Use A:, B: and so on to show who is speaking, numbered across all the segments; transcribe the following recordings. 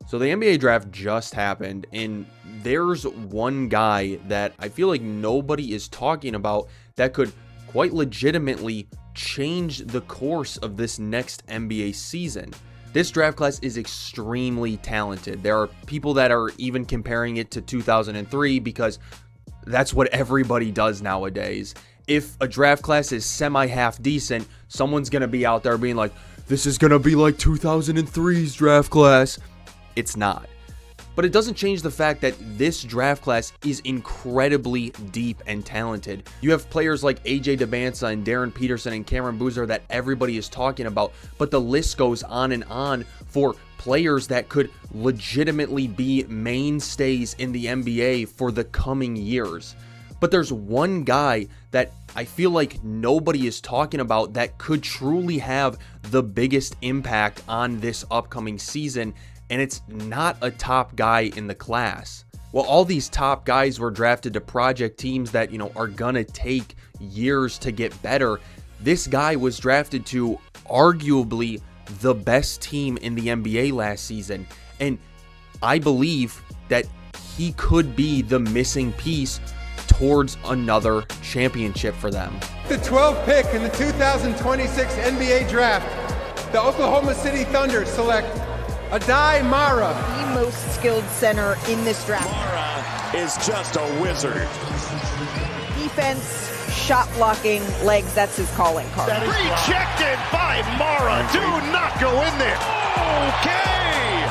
A: So the NBA draft just happened, and there's one guy that I feel like nobody is talking about that could quite legitimately change the course of this next NBA season. This draft class is extremely talented. There are people that are even comparing it to 2003 because that's what everybody does nowadays. If a draft class is semi-half decent, someone's going to be out there being like, this is going to be like 2003's draft class. It's not. But it doesn't change the fact that this draft class is incredibly deep and talented. You have players like AJ DeBansa and Darren Peterson and Cameron Boozer that everybody is talking about, but the list goes on and on for players that could legitimately be mainstays in the NBA for the coming years. But there's one guy that I feel like nobody is talking about that could truly have the biggest impact on this upcoming season, and it's not a top guy in the class. Well, all these top guys were drafted to project teams that, are gonna take years to get better. This guy was drafted to arguably the best team in the NBA last season, and I believe that he could be the missing piece towards another championship for them.
B: The 12th pick in the 2026 NBA draft, the Oklahoma City Thunder select Aday Mara,
C: the most skilled center in this draft.
D: Mara is just a wizard.
C: Defense, shot blocking, legs, that's his calling card.
D: Rejected by Mara. Do not go in there. Okay.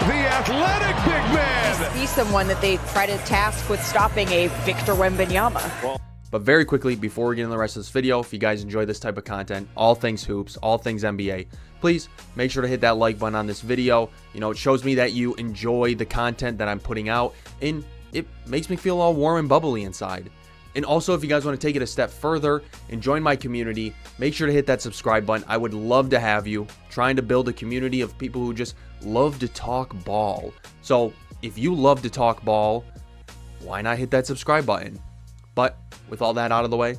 D: The athletic big man.
C: He's someone that they try to task with stopping a Victor Wembanyama.
A: But very quickly, before we get into the rest of this video, if you guys enjoy this type of content, all things hoops, all things NBA, please make sure to hit that like button on this video. It shows me that you enjoy the content that I'm putting out, and it makes me feel all warm and bubbly inside. And also, if you guys want to take it a step further and join my community, make sure to hit that subscribe button. I would love to have you. Trying to build a community of people who just love to talk ball. So if you love to talk ball, why not hit that subscribe button? But with all that out of the way,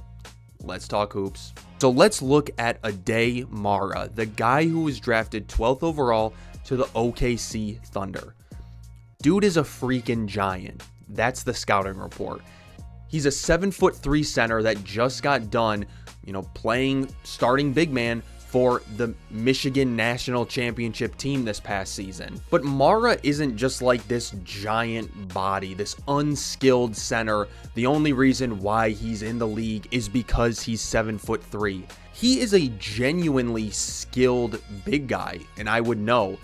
A: let's talk hoops. So let's look at Aday Mara, the guy who was drafted 12th overall to the OKC Thunder. Dude is a freaking giant. That's the scouting report. He's a 7'3" center that just got done, playing starting big man for the Michigan National Championship team this past season. But Mara isn't just like this giant body, this unskilled center. The only reason why he's in the league is because he's 7'3". He is a genuinely skilled big guy, and I would know,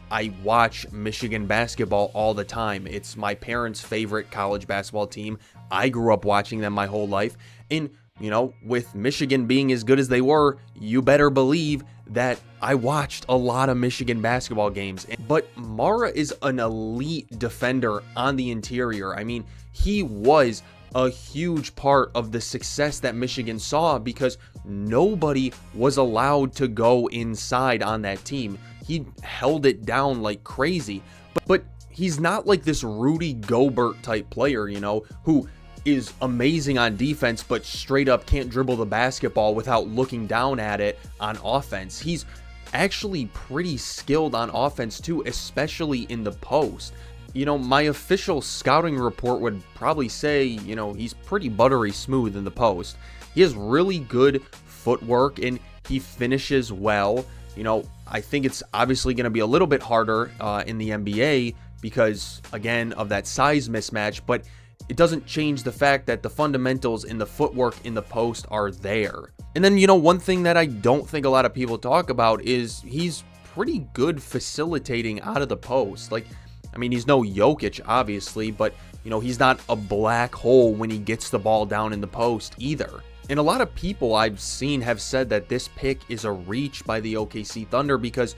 A: I watch Michigan basketball all the time. It's my parents' favorite college basketball team. I grew up watching them my whole life. And, with Michigan being as good as they were, you better believe that I watched a lot of Michigan basketball games. But Mara is an elite defender on the interior. I mean, he was a huge part of the success that Michigan saw because nobody was allowed to go inside on that team. He held it down like crazy, but he's not like this Rudy Gobert type player, who is amazing on defense, but straight up can't dribble the basketball without looking down at it on offense. He's actually pretty skilled on offense too, especially in the post. My official scouting report would probably say, he's pretty buttery smooth in the post. He has really good footwork and he finishes well. I think it's obviously going to be a little bit harder in the NBA because, again, of that size mismatch, but it doesn't change the fact that the fundamentals in the footwork in the post are there. And then, one thing that I don't think a lot of people talk about is he's pretty good facilitating out of the post. He's no Jokic, obviously, but, he's not a black hole when he gets the ball down in the post either. And a lot of people I've seen have said that this pick is a reach by the OKC Thunder because,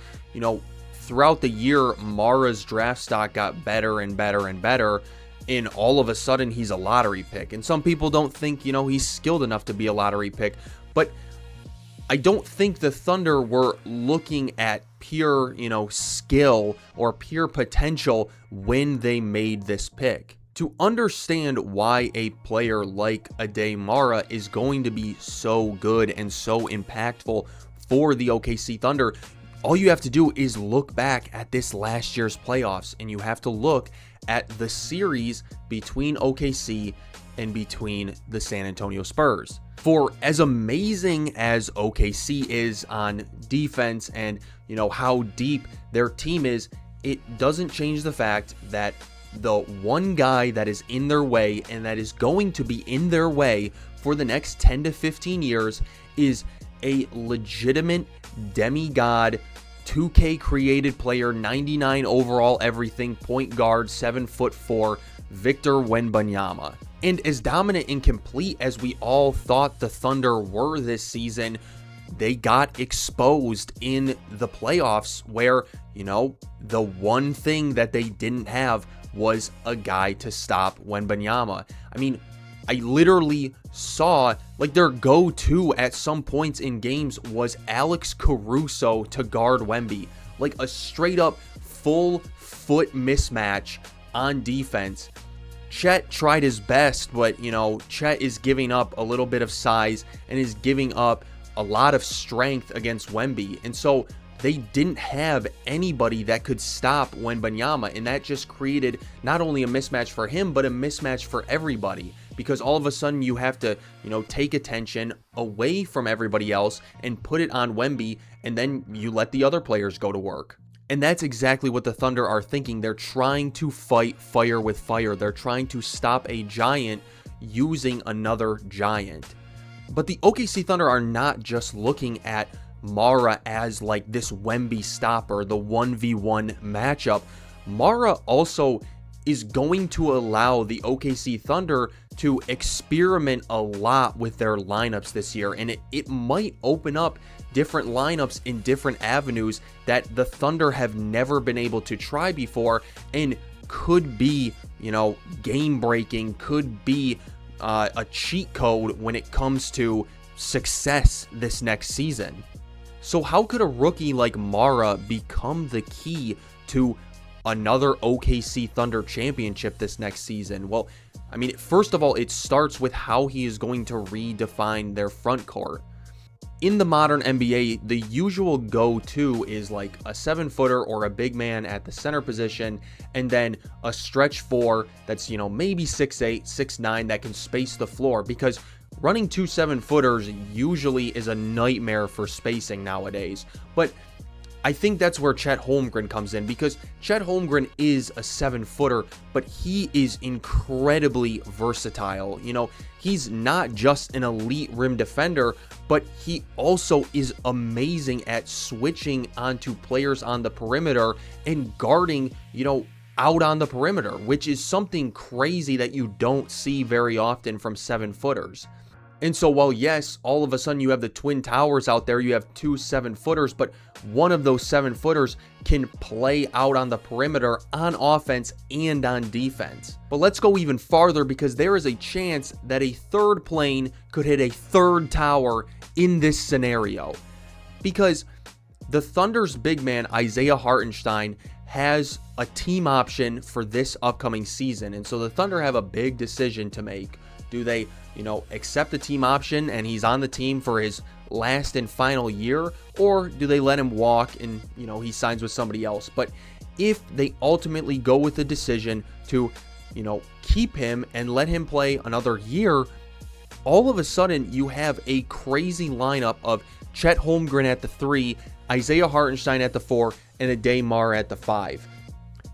A: throughout the year, Mara's draft stock got better and better and better, and all of a sudden he's a lottery pick. And some people don't think, he's skilled enough to be a lottery pick, but I don't think the Thunder were looking at pure, skill or pure potential when they made this pick. To understand why a player like Aday Mara is going to be so good and so impactful for the OKC Thunder, all you have to do is look back at this last year's playoffs, and you have to look at the series between OKC and between the San Antonio Spurs. For as amazing as OKC is on defense and, how deep their team is, it doesn't change the fact that the one guy that is in their way and that is going to be in their way for the next 10 to 15 years is a legitimate demigod, 2K created player, 99 overall everything, point guard, 7'4", Victor Wembanyama. And as dominant and complete as we all thought the Thunder were this season, they got exposed in the playoffs where, the one thing that they didn't have was a guy to stop Wembanyama. I mean, I literally saw their go-to at some points in games was Alex Caruso to guard Wemby. A straight up full foot mismatch on defense. Chet tried his best, but Chet is giving up a little bit of size and is giving up a lot of strength against Wemby. And so they didn't have anybody that could stop Wembanyama, and that just created not only a mismatch for him, but a mismatch for everybody, because all of a sudden you have to, take attention away from everybody else and put it on Wemby, and then you let the other players go to work. And that's exactly what the Thunder are thinking. They're trying to fight fire with fire. They're trying to stop a giant using another giant. But the OKC Thunder are not just looking at Mara as this Wemby stopper, the 1v1 matchup. Mara also is going to allow the OKC Thunder to experiment a lot with their lineups this year, and it might open up different lineups in different avenues that the Thunder have never been able to try before, and could be, game breaking, could be a cheat code when it comes to success this next season. So how could a rookie like Mara become the key to another OKC Thunder championship this next season? Well, I mean, first of all, it starts with how he is going to redefine their front court. In the modern NBA, the usual go-to is a 7-footer or a big man at the center position, and then a stretch 4 that's, maybe 6'8", 6'9", that can space the floor, because running 2 7-footers usually is a nightmare for spacing nowadays. But I think that's where Chet Holmgren comes in, because Chet Holmgren is a 7-footer, but he is incredibly versatile. He's not just an elite rim defender, but he also is amazing at switching onto players on the perimeter and guarding, out on the perimeter, which is something crazy that you don't see very often from 7-footers. And so while yes, all of a sudden you have the Twin Towers out there, you have 2 7-footers, but one of those 7-footers can play out on the perimeter on offense and on defense. But let's go even farther, because there is a chance that a third plane could hit a third tower in this scenario. Because the Thunder's big man, Isaiah Hartenstein, has a team option for this upcoming season. And so the Thunder have a big decision to make. Do they, accept the team option and he's on the team for his last and final year? Or do they let him walk and, he signs with somebody else? But if they ultimately go with the decision to, keep him and let him play another year, all of a sudden you have a crazy lineup of Chet Holmgren at the 3, Isaiah Hartenstein at the 4, and Aday Mara at the 5.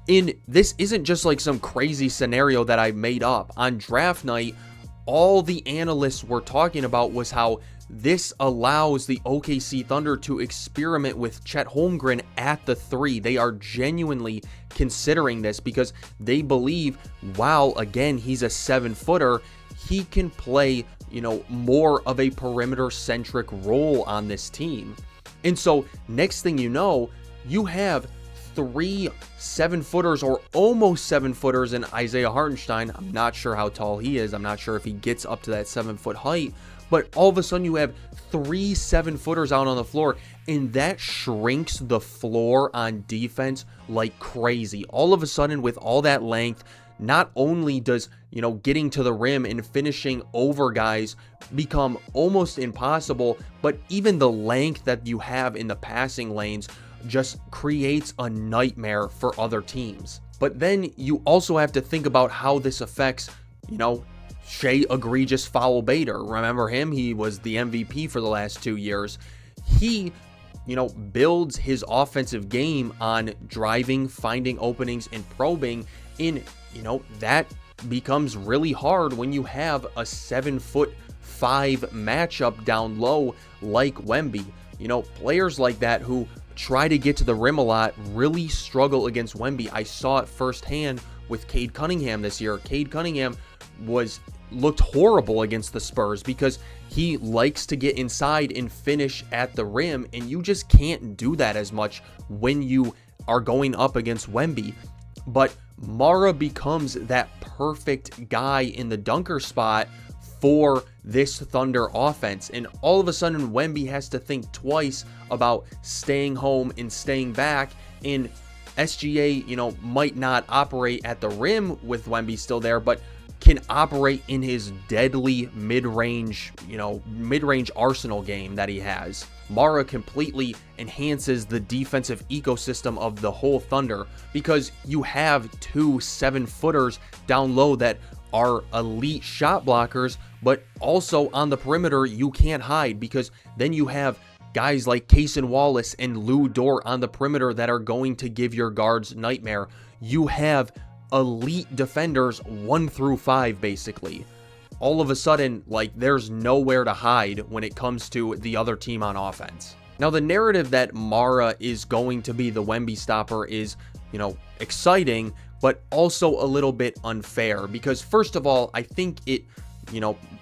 A: And this isn't just some crazy scenario that I made up. On draft night, all the analysts were talking about was how this allows the OKC Thunder to experiment with Chet Holmgren at the 3. They are genuinely considering this because they believe, while again he's a 7-footer, he can play, more of a perimeter-centric role on this team. And so next thing you know, you have 3 7-footers or almost 7-footers in Isaiah Hartenstein. I'm not sure how tall he is. I'm not sure if he gets up to that 7-foot height. But all of a sudden you have 3 7-footers out on the floor, and that shrinks the floor on defense like crazy. All of a sudden, with all that length, not only does, getting to the rim and finishing over guys become almost impossible, but even the length that you have in the passing lanes, just creates a nightmare for other teams. But then you also have to think about how this affects, Shai egregious foul baiter. Remember him? He was the MVP for the last 2 years. He, builds his offensive game on driving, finding openings, and probing. And, that becomes really hard when you have a 7'5" matchup down low like Wemby. Players like that who try to get to the rim a lot really struggle against Wemby. I saw it firsthand with Cade Cunningham this year. Cade Cunningham looked horrible against the Spurs because he likes to get inside and finish at the rim, and you just can't do that as much when you are going up against Wemby. But Mara becomes that perfect guy in the dunker spot for this Thunder offense, and all of a sudden Wemby has to think twice about staying home and staying back. And SGA, might not operate at the rim with Wemby still there, but can operate in his deadly mid-range arsenal game that he has. Mara completely enhances the defensive ecosystem of the whole Thunder because you have 2 7-footers down low that are elite shot blockers, but also on the perimeter you can't hide because then you have guys like Cason Wallace and Lou Dort on the perimeter that are going to give your guards nightmare. You have elite defenders 1 through 5 basically. All of a sudden, there's nowhere to hide when it comes to the other team on offense. Now, the narrative that Mara is going to be the Wemby stopper is, exciting, but also a little bit unfair because, first of all, I think it,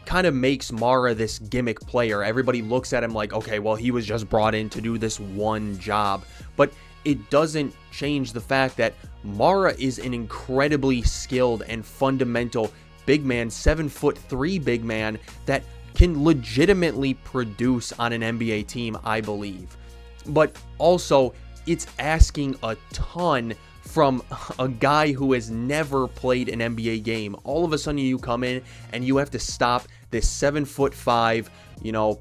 A: kind of makes Mara this gimmick player. Everybody looks at him like, okay, well, he was just brought in to do this one job. But it doesn't change the fact that Mara is an incredibly skilled and fundamental big man, 7'3" big man that can legitimately produce on an NBA team, I believe. But also, it's asking a ton from a guy who has never played an NBA game. All of a sudden you come in and you have to stop this 7'5",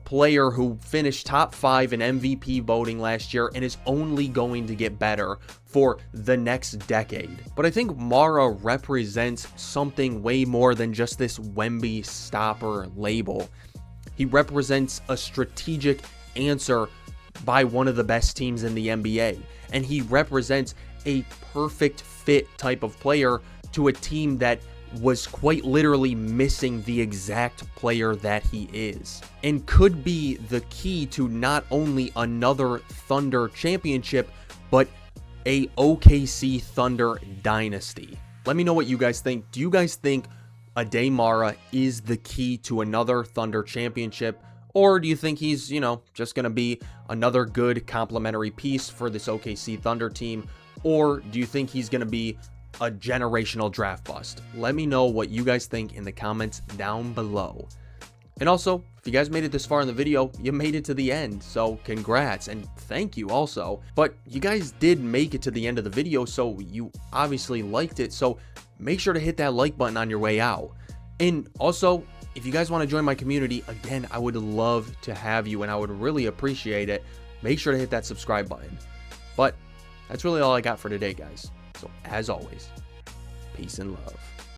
A: player who finished top 5 in MVP voting last year and is only going to get better for the next decade. But I think Mara represents something way more than just this Wemby stopper label. He represents a strategic answer by one of the best teams in the NBA, and he represents a perfect fit type of player to a team that was quite literally missing the exact player that he is, and could be the key to not only another Thunder championship, but a OKC Thunder dynasty. Let me know what you guys think. Do you guys think Aday Mara is the key to another Thunder championship? Or do you think he's, just going to be another good complementary piece for this OKC Thunder team? Or do you think he's going to be a generational draft bust? Let me know what you guys think in the comments down below. And also, if you guys made it this far in the video, you made it to the end, so congrats and thank you also. But you guys did make it to the end of the video, so you obviously liked it, so make sure to hit that like button on your way out. And also, if you guys want to join my community, again, I would love to have you and I would really appreciate it. Make sure to hit that subscribe button. But that's really all I got for today, guys. So as always, peace and love.